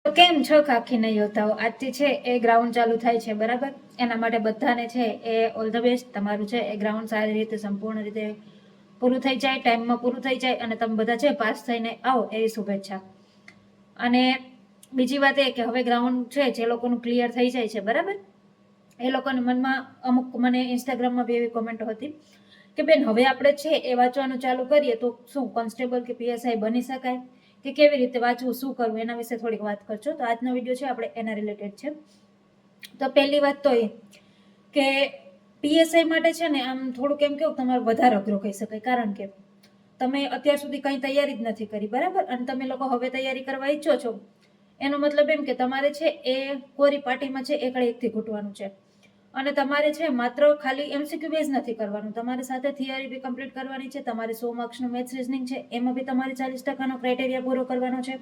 તો કેમ છો ખાખીને યોદ્ધાઓ? આજથી છે એ ગ્રાઉન્ડ ચાલુ થાય છે, બરાબર? એના માટે બધાને છે એ ઓલ ધ બેસ્ટ. તમારું છે એ ગ્રાઉન્ડ સારી રીતે સંપૂર્ણ રીતે પૂરું થઈ જાય, ટાઈમમાં પૂરું થઈ જાય અને તમે બધા છે પાસ થઈને આવો એવી શુભેચ્છા. અને બીજી વાત એ કે હવે ગ્રાઉન્ડ છે જે લોકોનું ક્લિયર થઈ જાય છે, બરાબર, એ લોકોના મનમાં અમુક મને ઇન્સ્ટાગ્રામમાં બી એવી કોમેન્ટો હતી કે બેન હવે આપણે છે એ વાંચવાનું ચાલુ કરીએ તો શું કોન્સ્ટેબલ કે પીએસઆઈ બની શકાય, કે કેવી રીતે વાંચવું, શું કરવું, એના વિશે થોડીક વાત કરજો. તો આજનો વિડીયો છે આપણે એના રિલેટેડ છે. તો પહેલી વાત તો એ કે પીએસઆઈ માટે છે ને આમ થોડુંક એમ કેવું તમારે વધારે અઘરું કહી શકાય, કારણ કે તમે અત્યાર સુધી કંઈ તૈયારી જ નથી કરી, બરાબર, અને તમે લોકો હવે તૈયારી કરવા ઈચ્છો છો, એનો મતલબ એમ કે તમારે છે એ કોરી પાટીમાં છે એકડે એકથી ઘૂંટવાનું છે. અને તમારે છે માત્ર ખાલી એમસીક્યુ બેઝ નથી કરવાનું, તમારી સાથે થિયરી બી કમ્પ્લીટ કરવાની છે. તમારે 100 માર્ક્સનું મેથ્સ રીઝનિંગ છે, એમાં બી તમારે 40% ક્રાઇટેરિયા પૂરો કરવાનો છે.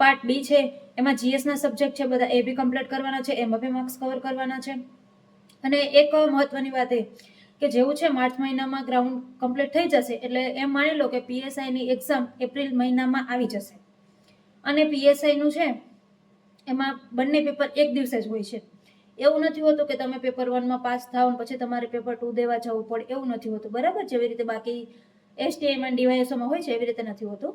પાર્ટ બી છે એમાં જીએસના સબ્જેક્ટ છે બધા એ બી કમ્પ્લીટ કરવાના છે, એમાં બી માર્ક્સ કવર કરવાના છે. અને એક મહત્વની વાત એ કે જેવું છે માર્ચ મહિનામાં ગ્રાઉન્ડ કમ્પ્લીટ થઈ જશે એટલે એમ માની લો કે પીએસઆઈની એક્ઝામ એપ્રિલ મહિનામાં આવી જશે. અને પીએસઆઈનું છે એમાં બંને પેપર એક દિવસે જ હોય છે. એવું નથી હોતું કે તમે પેપર 1માં પાસ થાવ પછી તમારે પેપર 2 દેવા જવું પડે, એવું નથી હોતું, બરાબર, જેવી રીતે બાકી એસટીએમ અને ડીવાયએસઓમાં હોય છે એવી રીતે નથી હોતું.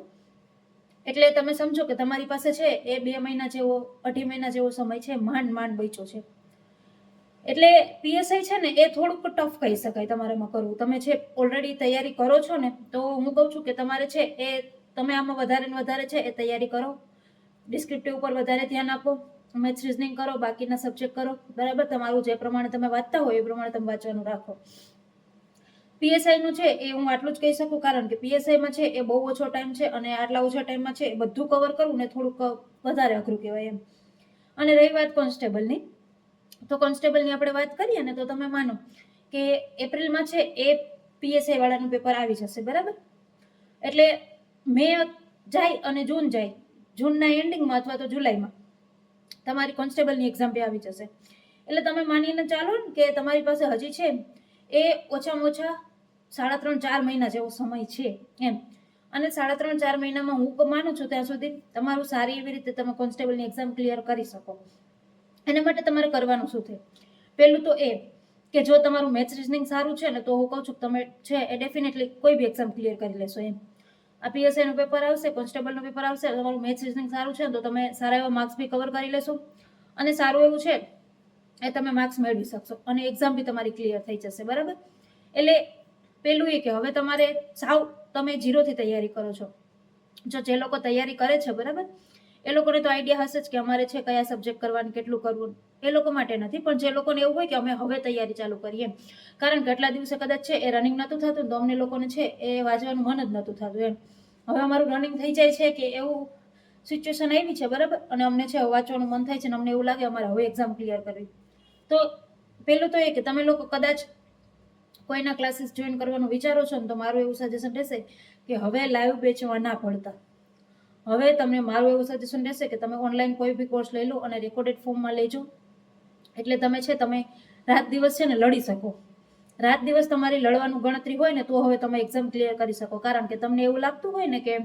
એટલે તમે સમજો કે તમારી પાસે છે એ 2 મહિના જેવો 2.5 મહિના જેવો સમય છે, માંડ બચ્યો છે. એટલે પીએસઆઈ છે ને એ થોડુંક ટફ કહી શકાય તમારામાં કરવું. તમે છે ઓલરેડી તૈયારી કરો છો ને, તો હું કહું છું કે તમારે છે એ તમે આમાં વધારે ને વધારે છે એ તૈયારી કરો, ડિસ્ક્રિપ્ટિવ ઉપર વધારે ધ્યાન આપો, મેથ્સ રીઝનિંગ કરો, બાકીના સબ્જેક્ટ કરો, બરાબર, તમારું જે પ્રમાણે તમે વાંચતા હોય એ પ્રમાણે તમે વાંચવાનું રાખો. પીએસઆઈનું છે એ હું આટલું જ કહી શકું, કારણ કે પીએસઆઈમાં છે એ બહુ ઓછો ટાઈમ છે અને આટલા ઓછા ટાઈમમાં છે એ બધું કવર કરવું ને થોડુંક વધારે અઘરું કહેવાય એમ. અને રહી વાત કોન્સ્ટેબલની, તો કોન્સ્ટેબલની આપણે વાત કરીએ ને તો તમે માનો કે એપ્રિલમાં છે એ પીએસઆઈ વાળાનું પેપર આવી જશે, બરાબર. એટલે મે જાય અને જૂન જાય, જૂનના એન્ડિંગમાં અથવા તો જુલાઈમાં તમારી કોન્સ્ટેબલની એક્ઝામ બી આવી જશે. એટલે તમે માનીને ચાલો ને કે તમારી પાસે હજી છે એ ઓછામાં ઓછા 3.5-4 મહિના જેવો સમય છે એમ. અને 3.5-4 મહિનામાં હું માનું છું ત્યાં સુધી તમારું સારી એવી રીતે તમે કોન્સ્ટેબલની એક્ઝામ ક્લિયર કરી શકો. એના માટે તમારે કરવાનું શું છે? પહેલું તો એ કે જો તમારું મેથ્સ રીઝનિંગ સારું છે ને તો હું કહું છું તમે છે એ ડેફિનેટલી કોઈ બી એક્ઝામ ક્લિયર કરી લેશો એમ. આ પીએસઆઈનું પેપર આવશે, કોન્સ્ટેબલનું પેપર આવશે, તમારું મેથ્સ રીઝનિંગ સારું છે તો તમે સારા એવા માર્ક્સ બી કવર કરી લેશો અને સારું એવું છે એ તમે માર્ક્સ મેળવી શકશો અને એક્ઝામ બી તમારી ક્લિયર થઈ જશે, બરાબર. એટલે પેલું એ કે હવે તમારે સાવ તમે ઝીરોથી તૈયારી કરો છો. જો જે લોકો તૈયારી કરે છે, બરાબર, એ લોકોને તો આઈડિયા હશે જ કે અમારે છે કયા સબ્જેક્ટ કરવાનું, કેટલું કરવું, એ લોકો માટે નથી. પણ જે લોકોને એવું હોય કે અમે હવે તૈયારી ચાલુ કરીએ, કારણ કે આટલા દિવસે કદાચ છે એ રનિંગ નહોતું થતું તો અમને લોકોને છે એ વાંચવાનું મન જ નહોતું થતું એમ. હવે અમારું રનિંગ થઈ જાય છે કે એવું સિચ્યુએશન આવી છે, બરાબર, અને અમને છે વાંચવાનું મન થાય છે અને અમને એવું લાગે અમારે હવે એક્ઝામ ક્લિયર કરવી. તો પહેલું તો એ કે તમે લોકો કદાચ કોઈના ક્લાસીસ જોઈન કરવાનું વિચારો છો ને તો મારું એવું સજેશન રહેશે કે હવે લાઈવ બેચમાં ના પડતા. હવે તમને મારું એવું સજેશન રહેશે કે તમે ઓનલાઈન કોઈ બી કોર્સ લઈ લો અને રેકોર્ડેડ ફોર્મમાં લેજો. એટલે તમે છે તમે રાત દિવસ છે ને લડી શકો. રાત દિવસ તમારી લડવાનું ગણતરી હોય ને તો હવે તમે એક્ઝામ ક્લિયર કરી શકો. કારણ કે તમને એવું લાગતું હોય ને કે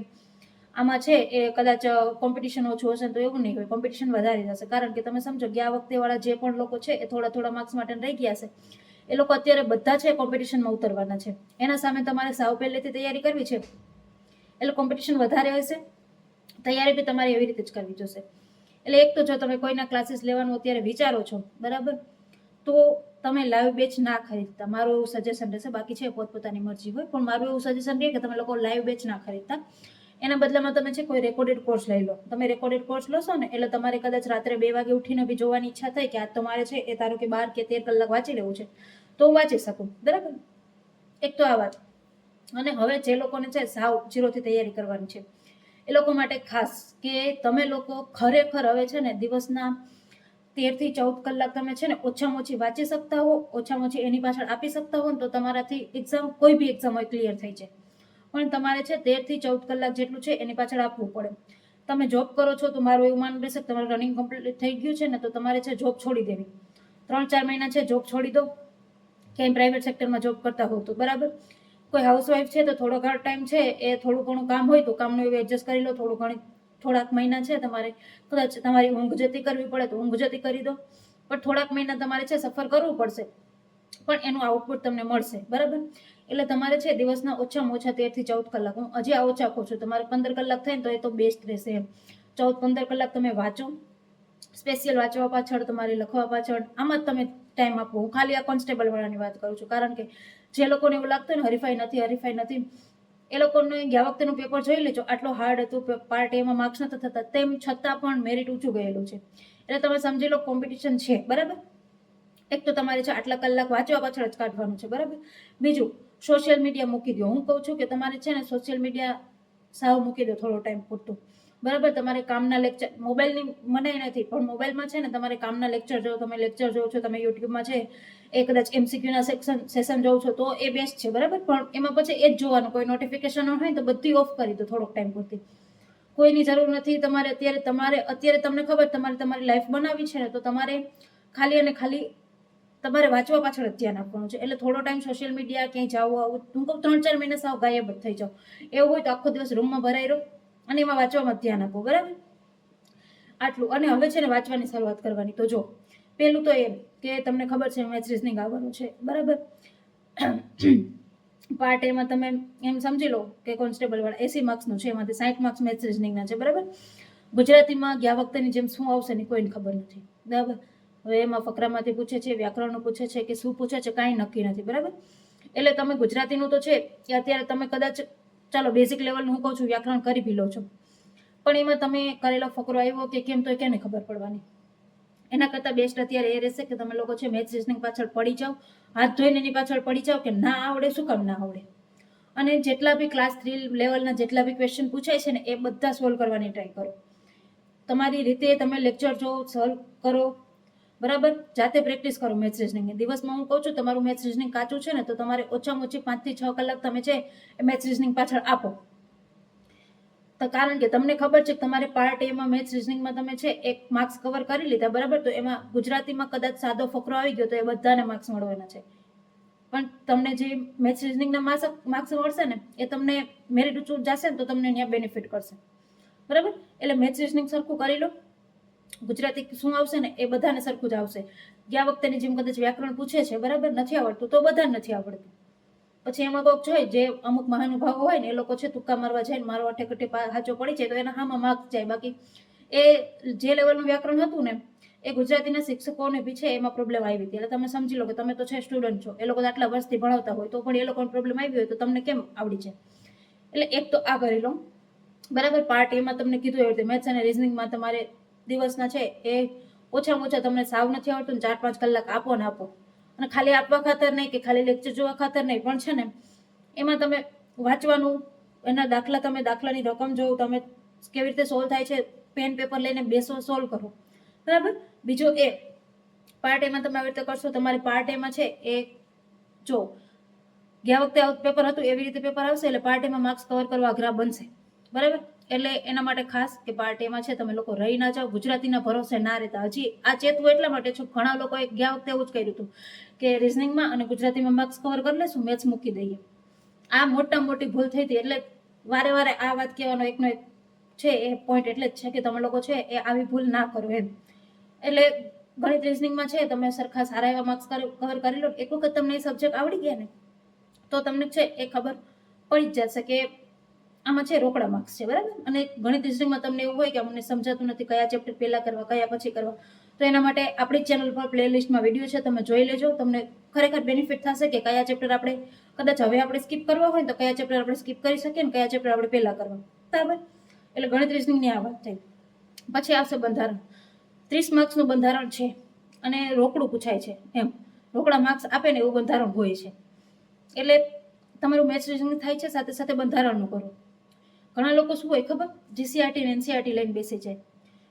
આમાં છે એ કદાચ કોમ્પિટિશન ઓછું હશે તો એવું નહીં હોય, કોમ્પિટિશન વધારી જશે. કારણ કે તમે સમજો ગયા વખતે વાળા જે પણ લોકો છે એ થોડા માર્ક્સ માટે રહી ગયા છે, એ લોકો અત્યારે બધા છે કોમ્પિટિશનમાં ઉતરવાના છે. એના સામે તમારે સાવ પહેલેથી તૈયારી કરવી છે એટલે કોમ્પિટિશન વધારે હશે, તૈયારી બી તમારે એવી રીતે જ કરવી જોશે. એટલે એક તો જો તમે કોઈના ક્લાસીસ લેવાનું અત્યારે વિચારો છો, બરાબર, તો તમે લાઈવ બેચ ના ખરીદતા, મારું એવું સજેશન રહેશે. બાકી છે પોતપોતાની મરજી હોય, પણ મારું એવું સજેશન રહે કે તમે લોકો લાઈવ બેચ ના ખરીદતા. એના બદલામાં તમે છે કોઈ રેકોર્ડેડ કોર્સ લઈ લો. તમે રેકોર્ડેડ કોર્સ લોશો ને એટલે તમારે કદાચ રાત્રે 2 વાગે ઉઠીને બી જોવાની ઈચ્છા થાય કે આજ તો મારે છે એ ધારો કે 12 કે 13 કલાક વાંચી લેવું છે તો હું વાંચી શકું, બરાબર. એક તો આ વાત. અને હવે જે લોકોને છે સાવ ઝીરોથી તૈયારી કરવાની છે એ લોકો માટે ખાસ કે તમે લોકો ખરેખર હવે છે ને દિવસના 13 થી 14 કલાક તમે છે ને ઓછામાં ઓછી વાંચી શકતા હો, ઓછામાં ઓછી એની પાછળ આપી શકતા હો ને તો તમારાથી એક્ઝામ કોઈ બી એક્ઝામ હોય ક્લિયર થઈ જાય. પણ તમારે છે 13 થી 14 કલાક જેટલું છે એની પાછળ આપવું પડે. તમે જોબ કરો છો તો મારું એવું માનવું રહેશે કે તમારું રનિંગ કમ્પ્લીટ થઈ ગયું છે ને તો તમારે છે જોબ છોડી દેવી. 3-4 મહિના છે જોબ છોડી દો, ક્યાંય પ્રાઇવેટ સેક્ટરમાં જોબ કરતા હો તો, બરાબર. કોઈ હાઉસવાઈફ છે તો થોડો ઘણો ટાઈમ છે એ થોડું ઘણું કામ હોય તો કામનું એવું એડજસ્ટ કરી લો, થોડું ઘણી થોડાક મહિના છે તમારે કદાચ તમારી ઊંઘ જતી કરવી પડે તો ઊંઘ જતી કરી દો, પણ થોડાક મહિના તમારે છે સફર કરવું પડશે, પણ એનું આઉટપુટ તમને મળશે, બરાબર. એટલે તમારે છે દિવસના ઓછામાં ઓછા 13 થી 14 કલાક, હું હજી આ ઓછા કહું છું, તમારે 15 કલાક થાય ને તો એ તો બેસ્ટ રહેશે એમ. 14-15 કલાક તમે વાંચો, સ્પેશિયલ વાંચવા પાછળ, તમારે લખવા પાછળ, આમાં જ તમે ટાઈમ આપો. હું ખાલી આ કોન્સ્ટેબલ વાળાની વાત કરું છું, કારણ કે જે લોકોને એવું લાગતું ને હરીફાઈ નથી, એ લોકોને ગયા વખતેનું પેપર જોઈ લેજો, આટલો હાર્ડ હતું, પાર્ટ એમાં માર્ક્સ નતા થતા, તેમ છતાં પણ મેરિટ ઊંચું ગયેલું છે. એટલે તમે સમજી લો કોમ્પિટિશન છે, બરાબર. એક તો તમારે છે આટલા કલાક વાંચવા પાછળ જ કાઢવાનું છે, બરાબર. બીજું, સોશિયલ મીડિયા મૂકી દો. હું કહું છું કે તમારે છે ને સોશિયલ મીડિયા સાવ મૂકી દો થોડો ટાઈમ પૂરતું, બરાબર. તમારે કામના લેક્ચર, મોબાઈલની મનાઈ નથી, પણ મોબાઈલમાં છે ને તમારે કામના લેક્ચર જો, તમે લેક્ચર જોવો છો, તમે યુટ્યુબમાં છે એ કદાચ MCQના સેશન જોવો છો તો એ બેસ્ટ છે, બરાબર. પણ એમાં પછી એ જ જોવાનું, કોઈ નોટિફિકેશન હોય તો બધી ઓફ કરી દો થોડોક ટાઈમ પૂરતી. કોઈની જરૂર નથી તમારે અત્યારે તમને ખબર તમારી લાઈફ બનાવી છે ને, તો તમારે ખાલી અને ખાલી તમારે વાંચવા પાછળ જ ધ્યાન આપવાનું છે. એટલે થોડો ટાઈમ સોશિયલ મીડિયા ક્યાંય જાવ આવું, હું કહું 3-4 મહિના સાવ ગાયબ જ થઈ જાઓ. એવું હોય તો આખો દિવસ રૂમમાં ભરાઈ રહો અને એમાં વાંચવામાં જ ધ્યાન આપો, બરાબર. આટલું. અને હવે છે ને વાંચવાની શરૂઆત કરવાની. તો જો પહેલું તો એમ કે તમને ખબર છે મેથ્સ રીઝનિંગ આવવાનું છે, બરાબર. પાર્ટ એમાં તમે એમ સમજી લો કે કોન્સ્ટેબલ વાળા 80 માર્ક્સનું છે, એમાંથી 60 માર્ક્સ મેથ્સ રીઝનિંગના છે, બરાબર. ગુજરાતીમાં ગયા વખતેની જેમ શું આવશે ને કોઈને ખબર નથી, બરાબર. હવે એમાં ફકરામાંથી પૂછે છે, વ્યાકરણનું પૂછે છે કે શું પૂછે છે કાંઈ નક્કી નથી, બરાબર. એટલે તમે ગુજરાતીનું તો છે કે અત્યારે તમે કદાચ ચાલો બેઝિક લેવલનું હું કહું છું વ્યાકરણ કરી ભી લો છો, પણ એમાં તમે કરેલો ફકરો આવ્યો કે કેમ તો કેને ખબર પડવાની. એના કરતાં બેસ્ટ અત્યારે એ રહેશે કે તમે લોકો છે મેથ્સ રીઝનિંગ પાછળ પડી જાઓ, હાથ ધોઈને એની પાછળ પડી જાઓ કે ના આવડે, શું કામ ના આવડે. અને જેટલા બી ક્લાસ 3 લેવલના જેટલા બી ક્વેશ્ચન પૂછાય છે ને એ બધા સોલ્વ કરવાની ટ્રાય કરો. તમારી રીતે તમે લેક્ચર જો સોલ્વ કરો, બરાબર. જાતે પ્રેક્ટિસ કરો મેથ્સ રીઝનિંગની. દિવસમાં હું કહું છું તમારું મેથ્સ રીઝનિંગ કાચું છે ને તો તમારે ઓછામાં ઓછી 5 થી 6 કલાક તમે છે એ મેથ્સ રીઝનિંગ પાછળ આપો. તો કારણ કે તમને ખબર છે કે તમારે પાર્ટ એમાં મેથ્સ રીઝનિંગમાં તમે છે 1 માર્ક્સ કવર કરી લીધા, બરાબર. તો એમાં ગુજરાતીમાં કદાચ સાદો ફકરો આવી ગયો તો એ બધાને માર્ક્સ મળવાના છે, પણ તમને જે મેથ્સ રીઝનિંગના માર્ક્સ મળશે ને એ તમને મેરિટ ઊંચું જશે ને તો તમને ત્યાં બેનિફિટ કરશે, બરાબર. એટલે મેથ્સ રીઝનિંગ સરખું કરી લો. ગુજરાતી શું આવશે ને એ બધાને સરખું જ આવશે. ગયા વખતેની જેમ કદાચ વ્યાકરણ પૂછે છે, બરાબર, નથી આવડતું તો બધાને નથી આવડતું. પછી એમાં કોઈક જોઈએ જે અમુક મહાનુભાવો હોય ને એ લોકો છે તુક્કા મારવા જાય ને મારો અઠે સાચો પડી જાય તો એના હામાં માર્ક્સ જાય. બાકી એ જે લેવલનું વ્યાકરણ હતું ને એ ગુજરાતીના શિક્ષકોને બી છે એમાં પ્રોબ્લેમ આવી હતી. એટલે તમે સમજી લો કે તમે તો છે સ્ટુડન્ટ છો, એ લોકો આટલા વર્ષથી ભણાવતા હોય તો પણ એ લોકોને પ્રોબ્લેમ આવી હોય તો તમને કેમ આવડી છે. એટલે એક તો આ કરી લો, બરાબર. પાર્ટ એમાં તમને કીધું એવી રીતે મેથ્સ અને રીઝનિંગમાં તમારે દિવસના છે એ ઓછામાં ઓછા તમને સાવ નથી આવડતું ને 4-5 કલાક આપો ને આપો. અને ખાલી આપવા ખાતર નહીં કે ખાલી લેક્ચર જોવા ખાતર નહીં, પણ છે ને એમાં તમે વાંચવાનું, એના દાખલા, તમે દાખલાની રકમ જોવો, તમે કેવી રીતે સોલ્વ થાય છે, પેન પેપર લઈને બેસો, સોલ્વ કરો, બરાબર. બીજું એ પાર્ટ એમાં તમે આવી રીતે કરશો. તમારે પાર્ટ એમાં છે એ જો ગયા વખતે પેપર હતું એવી રીતે પેપર આવશે એટલે પાર્ટ એમાં માર્ક્સ કવર કરવા અઘરા બનશે, બરાબર. એટલે એના માટે ખાસ કે પાર્ટ એમાં છે તમે લોકો રહી ના જાઓ, ગુજરાતીના ભરોસે ના રહેતા. હજી આ ચેતવું એટલા માટે છું, ઘણા લોકોએ ગયા વખતે એવું જ કર્યું હતું કે રીઝનિંગમાં અને ગુજરાતીમાં માર્ક્સ કવર કરી લેશું, મેથ્સ મૂકી દઈએ. આ મોટી ભૂલ થઈ હતી. એટલે વારે વારે આ વાત કહેવાનો એકનો એક છે એ પોઈન્ટ એટલે જ છે કે તમે લોકો છે એ આવી ભૂલ ના કરો એમ. એટલે ગણિત રીઝનિંગમાં છે તમે સરખા સારા એવા માર્ક્સ કવર કરી લો. એક વખત તમને એ સબ્જેક્ટ આવડી ગયા ને તો તમને છે એ ખબર પડી જ જશે કે આમાં છે રોકડા માર્ક્સ છે, બરાબર. અને ગણિત રીઝનિંગમાં તમને એવું હોય કે અમને સમજાતું નથી કયા ચેપ્ટર પહેલા કરવા કયા પછી કરવા, તો એના માટે આપણી ચેનલ પર પ્લેલિસ્ટમાં વિડીયો છે, તમે જોઈ લેજો. તમને ખરેખર બેનિફિટ થશે કે કયા ચેપ્ટર આપણે કદાચ હવે આપણે સ્કીપ કરવા હોય તો કયા ચેપ્ટર આપણે સ્કીપ કરી શકીએ ને કયા ચેપ્ટર આપણે પહેલા કરવા, બરાબર. એટલે ગણિત રીઝનિંગની આ વાત થઈ. પછી આવશે બંધારણ. 30 માર્ક્સનું બંધારણ છે અને રોકડું પૂછાય છે એમ, રોકડા માર્ક્સ આપે ને એવું બંધારણ હોય છે. એટલે તમારું મેથ્સ રીઝનિંગ થાય છે સાથે સાથે બંધારણનું કરો. ઘણા લોકો શું હોય ખબર, જીસીઆરટી ને એનસીઆરટી લઈને બેસી જાય.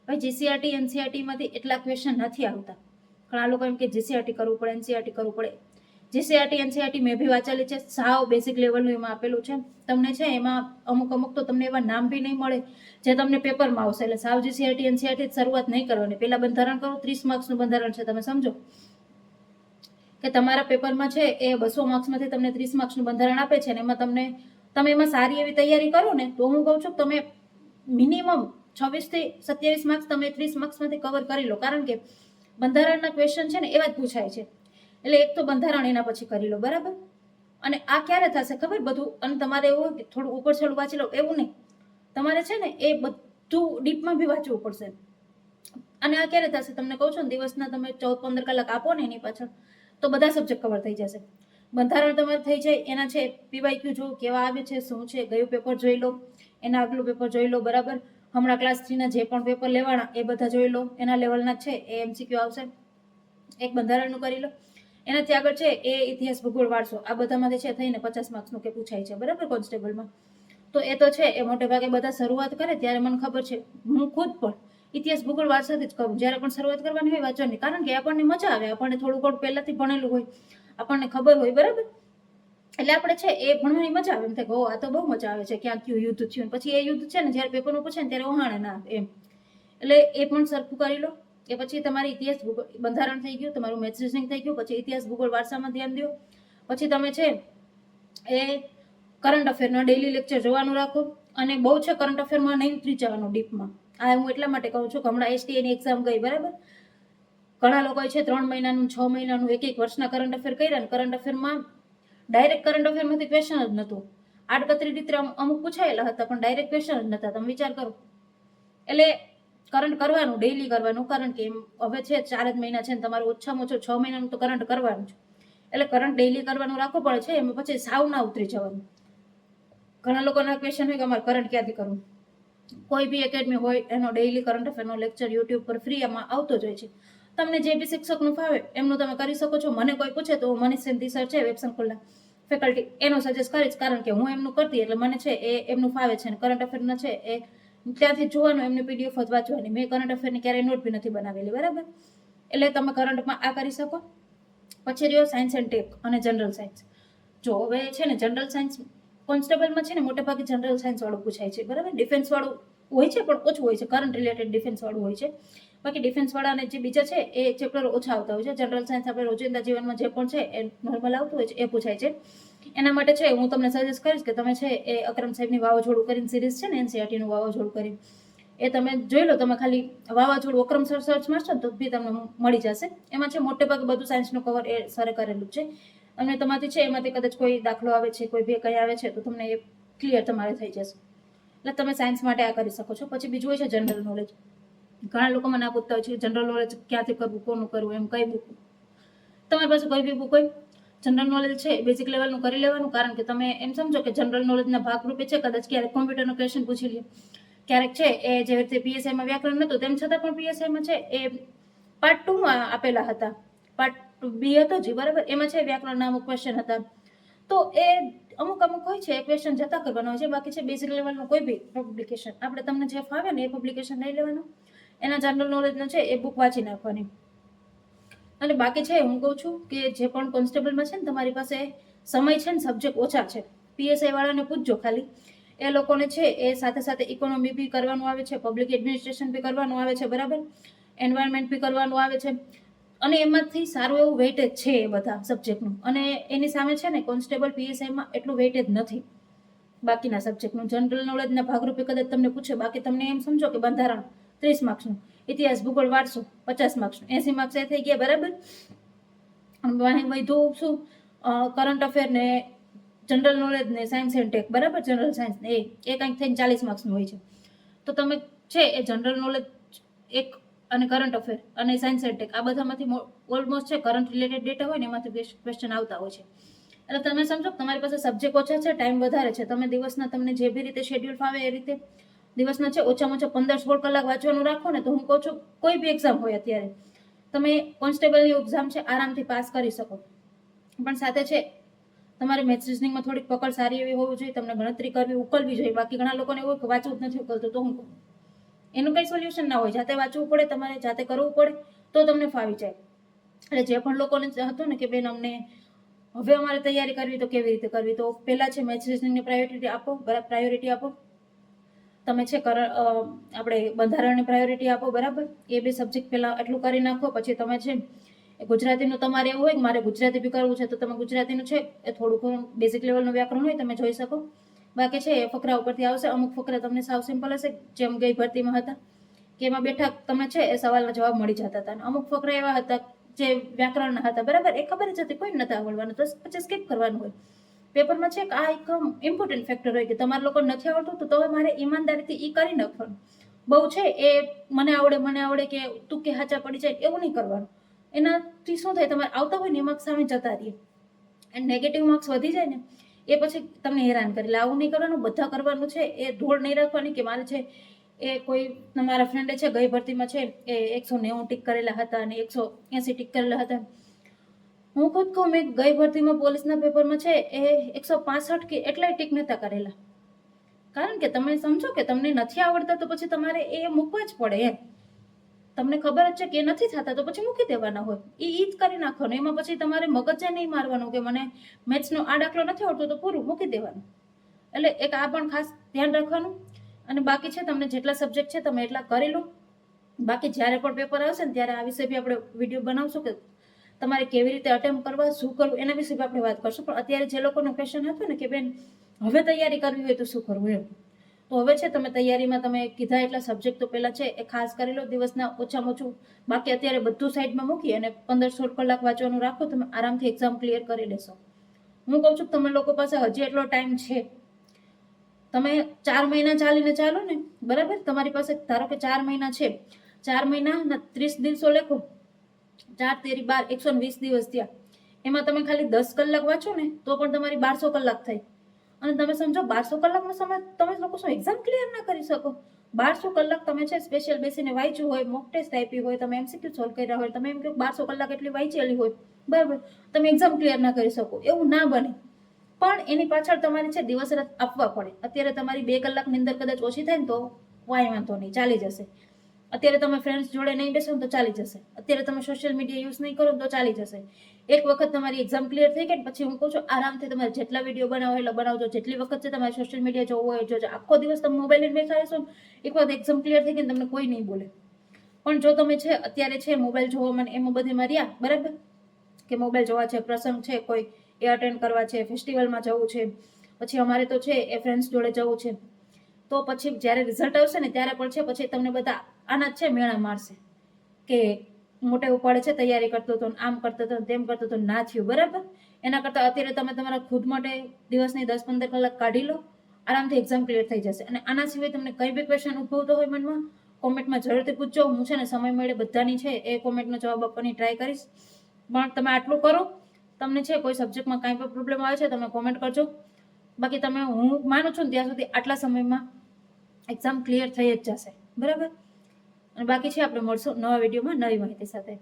ભાઈ જીસીઆરટી એનસીઆરટીમાંથી એટલા ક્વેશ્ચન નથી આવતા. ઘણા લોકો એમ કે જીસીઆરટી કરવું પડે, એનસીઆરટી કરવું પડે. જીસીઆરટી એનસીઆરટી મેં બી વાંચેલી છે, સાવ બેઝિક લેવલનું એમાં આપેલું છે. તમને છે એમાં અમુક તો તમને એવા નામ બી નહીં મળે જે તમને પેપરમાં આવશે. એટલે સાવ જીસીઆરટી એનસીઆરટી શરૂઆત નહીં કરવાની. પહેલા બંધારણ કરો. 30 માર્ક્સનું બંધારણ છે. તમે સમજો કે તમારા પેપરમાં છે એ 200 માર્ક્સમાંથી તમને 30 માર્ક્સનું બંધારણ આપે છે ને એમાં તમે એમાં સારી એવી તૈયારી કરો ને તો હું કહું છું તમે મિનિમમ 26 થી 27 માર્ક્સ તમે 30 માર્ક્સમાંથી કવર કરી લો, કારણ કે બંધારણના ક્વેશ્ચન છે ને એવા જ પૂછાય છે. એટલે એક તો બંધારણ એના પછી કરી લો, બરાબર. અને આ ક્યારે થશે ખબર બધું, અને તમારે એવું હોય કે થોડું ઉપર છેલ્લું વાંચી લો એવું નહીં, તમારે છે ને એ બધું ડીપમાં બી વાંચવું પડશે. અને આ ક્યારે થશે તમને કહું છું ને, દિવસના તમે 14-15 કલાક આપો ને એની પાછળ, તો બધા સબ્જેક્ટ કવર થઈ જશે. બંધારણ તમારે થઈ જાય, એના છે પીવાયક્યુ જો કેવા આવે છે, શું છે, ગયું પેપર જોઈ લો, એના આગલું પેપર જોઈ લો, બરાબર. હમણાં ક્લાસ 3 ના જે પણ પેપર લેવાના એ બધા જોઈ લો, એના લેવલના છે એ MCQ આવશે. એક બંધારણનું કરી લો, એનાથી આગળ છે એ ઇતિહાસ, ભૂગોળ, વારસો, આ બધામાંથી છે થઈને 50 માર્ક્સનું કે પૂછાય છે, બરાબર, કોન્સ્ટેબલમાં. તો એ તો છે એ મોટે ભાગે બધા શરૂઆત કરે ત્યારે મને ખબર છે, હું ખુદ પણ ઇતિહાસ, ભૂગોળ, વારસાથી જ કરું જ્યારે પણ શરૂઆત કરવાની હોય વાંચવાની, કારણ કે આપણને મજા આવે, આપણને થોડું ઘણું પહેલાથી ભણેલું હોય, આપણને ખબર હોય, બરાબર. એટલે આપણે છે એ ભણવાની મજા આવે, એમ થાય કે આ તો બહુ મજા આવે છે, ક્યાં કયું યુદ્ધ થયું, પછી એ યુદ્ધ છે ને જ્યારે પેપરમાં પૂછે ને ત્યારે ઓહાણે ના આવે એમ. એટલે એ પણ સરખું કરી લો. કે પછી તમારી ઇતિહાસ, ભૂગોળ, બંધારણ થઈ ગયું, તમારું મેથ્સ રીઝનિંગ થઈ ગયું, પછી ઇતિહાસ, ભૂગોળ, વારસામાં ધ્યાન દો. પછી તમે છે એ કરંટ અફેરના ડેઇલી લેક્ચર જોવાનું રાખો, અને બહુ છે કરંટ અફેરમાં નહીં ઉતરી જવાનું ડીપમાં. આ હું એટલા માટે કહું છું કે હમણાં STA ની એક્ઝામ ગઈ, બરાબર. ઘણા લોકોએ છે 3 મહિનાનું, 6 મહિનાનું, એક વર્ષના કરંટ અફેર કર્યા, ને કરંટ અફેરમાં ડાયરેક્ટ કરંટ અફેરમાંથી ક્વેશ્ચન જ નહોતું. આડકતરી રીતે અમુક પૂછાયેલા હતા, પણ ડાયરેક્ટ ક્વેશ્ચન જ નહોતા. તમે વિચાર કરો. એટલે કરંટ કરવાનું, ડેઇલી કરવાનું, કારણ કે હવે છે 4 જ મહિના છે ને તમારું ઓછામાં ઓછું 6 મહિનાનું તો કરંટ કરવાનું છે. એટલે કરંટ ડેઇલી કરવાનું રાખવું પડે છે, એમાં પછી સાવ ના ઉતરી જવાનું. ઘણા લોકોના ક્વેશ્ચન હોય કે અમારે કરંટ ક્યાંથી કરવું. કોઈ બી એકેડમી હોય એનો ડેઇલી કરંટ અફેરનો લેક્ચર યુટ્યુબ પર ફ્રી એમાં આવતો જ હોય છે. તમને જે બી શિક્ષકનું ફાવે એમનું તમે કરી શકો છો. મને કોઈ પૂછે તો મનીષ સેન્ધી સર છે વેબસંકુલના ફેકલ્ટી, એનો સજેસ્ટ કરીશ, કારણ કે હું એમનું કરતી, એટલે મને છે એ એમનું ફાવે છે. કરંટ અફેરના છે એ ત્યાંથી જોવાનું, એમની PDF જ વાંચવાની. મેં કરંટ અફેરની ક્યારેય નોટ બી નથી બનાવેલી, બરાબર. એટલે તમે કરંટમાં આ કરી શકો. પછી રહ્યો સાયન્સ એન્ડ ટેક અને જનરલ સાયન્સ. જો હવે છે ને જનરલ સાયન્સ કોન્સ્ટેબલમાં છે ને મોટે ભાગે જનરલ સાયન્સ વાળું પૂછાય છે, બરાબર. ડિફેન્સ વાળું હોય છે પણ ઓછું હોય છે, કરંટ રિલેટેડ ડિફેન્સ વાળું હોય છે. બાકી ડિફેન્સ વાળાને જે બીજા છે એ ચેપ્ટર ઓછા આવતા હોય છે. જનરલ સાયન્સ આપણે રોજિંદા જીવનમાં જે પણ છે એ નોર્મલ આવતું હોય છે એ પૂછાય છે. એના માટે છે હું તમને સજેસ્ટ કરીશ કે તમે છે એ અકરમ સાહેબની વાવાઝોડું કરીને સિરીઝ છે ને NCERT નું વાવાઝોડું કરીને, એ તમે જોઈ લો. તમે ખાલી વાવાઝોડું અકરમ સર સર્ચ મારશો ને તો બી તમને મળી જશે. એમાં છે મોટે ભાગે બધું સાયન્સનું કવર એ સરે કરેલું છે. અને તમારાથી છે એમાંથી કદાચ કોઈ દાખલો આવે છે, કોઈ બે કઈ આવે છે તો તમને એ ક્લિયર તમારે થઈ જશે. એટલે તમે સાયન્સ માટે આ કરી શકો છો. પછી બીજું હોય છે જનરલ નોલેજ. ઘણા લોકો મને આ પૂછતા હોય છે જનરલ નોલેજ ક્યાંથી કરવું, કોનું કરવું, એમ કઈ બુક. તમારી પાસે કોઈ બી બુક હોય, જનરલ નોલેજ છે બેઝિક લેવલનું કરી લેવાનું, કારણ કે તમે એમ સમજો કે જનરલ નોલેજના ભાગરૂપે છે કદાચ ક્યારેક કોમ્પ્યુટરનો ક્વેશ્ચન પૂછી લે, ક્યારેક છે એ જે રીતે PSIમાં વ્યાકરણ નહોતું તેમ છતાં પણ PSIમાં છે એ પાર્ટ 2માં આપેલા હતા, પાર્ટ B હતો જી, બરાબર. એમાં છે વ્યાકરણના અમુક ક્વેશ્ચન હતા. તો એ અમુક હોય છે એ ક્વેશ્ચન જતા કરવાનો હોય છે. બાકી છે બેઝિક લેવલનું કોઈ બી પબ્લિકેશન આપણે તમને જે ફાવે ને એ પબ્લિકેશન લઈ લેવાનું, એના જનરલ નોલેજનો છે એ બુક વાંચી નાખવાની. અને બાકી છે હું કહું છું કે જે પણ કોન્સ્ટેબલમાં છે ને તમારી પાસે સમય છે ને સબ્જેક્ટ ઓછા છે, PSI વાળાને પૂછજો ખાલી. એ લોકોને છે એ સાથે સાથે ઇકોનોમી બી કરવાનું આવે છે, પબ્લિક એડમિનિસ્ટ્રેશન બી કરવાનું આવે છે, બરાબર, એન્વાયરમેન્ટ બી કરવાનું આવે છે. અને એમાંથી સારું એવું વેઇટેજ છે એ બધા સબ્જેક્ટનું. અને એની સામે છે ને કોન્સ્ટેબલ PSIમાં એટલું વેઇટેજ નથી બાકીના સબ્જેક્ટનું. જનરલ નોલેજના ભાગરૂપે કદાચ તમને પૂછે, બાકી તમને એમ સમજો કે બંધારણ 30 માર્ક્સનું, ઇતિહાસ, ભૂગોળ, વારસો 50 માર્ક્સનું, 80 માર્ક્સ એ થઈ ગયા, બરાબર. વધુ શું કરંટ અફેર ને જનરલ નોલેજ ને સાયન્સ એન્ડ ટેક, બરાબર, જનરલ સાયન્સ ને એ કંઈક થઈને 40 માર્ક્સનું હોય છે. તો તમે છે એ જનરલ નોલેજ એક અને કરંટ અફેર અને સાયન્સ એન્ડ ટેક આ બધામાંથી ઓલમોસ્ટ છે કરંટ રિલેટેડ ડેટા હોય ને એમાંથી ક્વેશ્ચન આવતા હોય છે. એટલે તમે સમજો તમારી પાસે સબ્જેક્ટ ઓછા છે, ટાઈમ વધારે છે, તમે દિવસના તમને જે બી રીતે શેડ્યુલ ફાવે એ રીતે દિવસના છે ઓછામાં ઓછા 15-16 કલાક વાંચવાનું રાખો ને તો હું કહું છું કોઈ બી એક્ઝામ હોય અત્યારે તમે કોન્સ્ટેબલની એક્ઝામ છે આરામથી પાસ કરી શકો. પણ સાથે છે તમારે મેથ્સ રીઝનિંગમાં થોડીક પકડ સારી એવી હોવી જોઈએ, તમને ગણતરી કરવી ઉકલવી જોઈએ. બાકી ઘણા લોકોને એવું કે વાંચવું જ નથી ઉકલતું, તો હું એનું કંઈ સોલ્યુશન ના હોય, જાતે વાંચવું પડે, તમારે જાતે કરવું પડે તો તમને ફાવી જાય. એટલે જે પણ લોકોને હતું ને કે બેન અમને હવે અમારે તૈયારી કરવી તો કેવી રીતે કરવી, તો પહેલાં છે મેથ્સ રીઝનિંગની પ્રાયોરિટી આપો. તમે છે આપણે બંધારણની પ્રાયોરિટી આપો, બરાબર. એ બે સબ્જેક્ટ પહેલાં એટલું કરી નાખો. પછી તમે છે ગુજરાતીનું તમારે એવું હોય કે મારે ગુજરાતી બી કરવું છે તો તમે ગુજરાતીનું છે એ થોડું ઘણું બેઝિક લેવલનું વ્યાકરણ હોય તમે જોઈ શકો. બાકી છે એ ફકરા ઉપરથી આવશે. અમુક ફકરા તમને સાવ સિમ્પલ હશે, જેમ ગઈ ભરતીમાં હતા કે એમાં બેઠા તમને છે એ સવાલના જવાબ મળી જતા હતા. અને અમુક ફકરા એવા હતા જે વ્યાકરણના હતા, બરાબર, એ ખબર જ હતી, કોઈ નથી આવડવાનું, તો પછી સ્કીપ કરવાનું હોય. પેપરમાં છે કે આ એક ઇમ્પોર્ટન્ટ ફેક્ટર હોય કે તમારા લોકો નથી આવડતું તો હવે મારે ઈમાનદારીથી એ કરી નાખવાનું. બહુ છે એ મને આવડે કે તું કે હાચા પડી જાય એવું નહીં કરવાનું. એનાથી શું થાય, તમારે આવતા હોય ને એ માર્ક્સ સામે જતા રહીએ અને નેગેટિવ માર્ક્સ વધી જાય ને એ પછી તમને હેરાન કરે. એટલે આવું નહીં કરવાનું, બધા કરવાનું છે. એ ધોળ નહીં રાખવાની કે મારે છે એ કોઈ તમારા ફ્રેન્ડે છે ગઈ ભરતીમાં છે એ 190 ટીક કરેલા હતા અને 180 ટીક કરેલા હતા. હું ખુદ કહું, મેં ગઈ ભરતીમાં પોલીસના પેપરમાં છે એ 165 કે એટલાય ટીક નહોતા કરેલા. કારણ કે તમે સમજો કે તમને નથી આવડતા તો પછી તમારે એ મૂકવા જ પડે એમ. તમને ખબર જ છે કે એ નથી થતા તો પછી મૂકી દેવાના હોય, એ જ કરી નાખવાનું. એમાં પછી તમારે મગજે નહીં મારવાનું કે મને મેથ્સનો આ દાખલો નથી આવડતો તો પૂરું મૂકી દેવાનું. એટલે એક આ પણ ખાસ ધ્યાન રાખવાનું. અને બાકી છે તમને જેટલા સબ્જેક્ટ છે તમે એટલા કરી લો. બાકી જ્યારે પણ પેપર આવશે ને ત્યારે આ વિશે બી આપણે વિડીયો બનાવશું કે તમારે કેવી રીતે અટેમ્પ કરવા, શું કરવું, એના વિશે બી આપણે વાત કરશું. પણ અત્યારે જે લોકોનો ક્વેશ્ચન હતો ને કે બેન હવે તૈયારી કરવી હોય તો શું કરવું એમ, તો હવે છે તમે તૈયારીમાં તમે કીધા એટલા સબ્જેક્ટ તો પહેલાં છે એ ખાસ કરી લો, દિવસના ઓછામાં ઓછું. બાકી અત્યારે બધું સાઈડમાં મૂકી અને 15-16 કલાક વાંચવાનું રાખો, તમે આરામથી એક્ઝામ ક્લિયર કરી લેશો. હું કહું છું તમે લોકો પાસે હજી એટલો ટાઈમ છે. તમે 4 મહિના ચાલીને ચાલો ને, બરાબર, તમારી પાસે ધારો કે 4 મહિના છે, 4 મહિનાના 30 દિવસો લેખો, 4 તેરી 12, 120 દિવસ થયા. એમાં તમે ખાલી 10 કલાક વાંચો ને તો પણ તમારી 1200 કલાક થાય. અને તમે સમજો 1200 કલાકનો સમય તમે લોકો શું એક્ઝામ ક્લિયર ના કરી શકો? 1200 કલાક તમે છે સ્પેશિયલ બેસીને વાંચ્યું હોય, મોક ટેસ્ટ આપી હોય, તમે MCQ સોલ્વ કર્યા હોય, તમે એમ કહો 1200 કલાક એટલી વાંચેલી હોય, બરાબર, તમે એક્ઝામ ક્લિયર ના કરી શકો, એવું ના બને. પણ એની પાછળ તમારે છે દિવસ રાત આપવા પડે. અત્યારે તમારી 2 કલાકની અંદર કદાચ ઓછી થાય ને તો વાંઈ વાંધો નહીં, ચાલી જશે. અત્યારે તમે ફ્રેન્ડ્સ જોડે નહીં બેસો ને તો ચાલી જશે. અત્યારે તમે સોશિયલ મીડિયા યુઝ નહીં કરો તો ચાલી જશે. એક વખત તમારી એક્ઝામ ક્લિયર થઈ ગઈ ને પછી હું કહું છું આરામથી તમારે જેટલા વિડીયો બનાવો એટલે બનાવજો, જેટલી વખત છે તમારે સોશિયલ મીડિયા જોવું હોય જોજો. આખો દિવસ તમે મોબાઈલ લઈને બેઠા રહેશો ને એક વખત એક્ઝામ ક્લિયર થઈ ગઈ ને તમને કોઈ નહીં બોલે. પણ જો તમે છે અત્યારે છે મોબાઈલ જોવામાં એમાં બધીમાં રહ્યા, બરાબર, કે મોબાઈલ જોવા છે, પ્રસંગ છે, કોઈ એ અટેન્ડ કરવા છે, ફેસ્ટિવલમાં જવું છે, પછી અમારે તો છે એ ફ્રેન્ડ્સ જોડે જવું છે, તો પછી જ્યારે રિઝલ્ટ આવશે ને ત્યારે પણ છે પછી તમને બધા આના જ છે મેળા મારશે કે મોટે ઉપાડે છે તૈયારી કરતો હતો, આમ કરતો હતો, તેમ કરતો હતો, ના થયું, બરાબર. એના કરતાં અત્યારે તમે તમારા ખુદ માટે દિવસની 10-15 કલાક કાઢી લો, આરામથી એક્ઝામ ક્લિયર થઈ જશે. અને આના સિવાય તમને કંઈ બી ક્વેશ્ચન ઉદ્ભવતો હોય મનમાં, કોમેન્ટમાં જરૂરથી પૂછજો. હું છે ને સમય મળે બધાની છે એ કોમેન્ટનો જવાબ આપવાની ટ્રાય કરીશ. પણ તમે આટલું કરો. તમને છે કોઈ સબ્જેક્ટમાં કાંઈ પણ પ્રોબ્લેમ આવે છે તમે કોમેન્ટ કરજો. બાકી તમે, હું માનું છું ને ત્યાં સુધી આટલા સમયમાં એક્ઝામ ક્લિયર થઈ જ જશે, બરાબર. અને બાકી છે આપણે મળશું નવા વિડીયોમાં નવી માહિતી સાથે.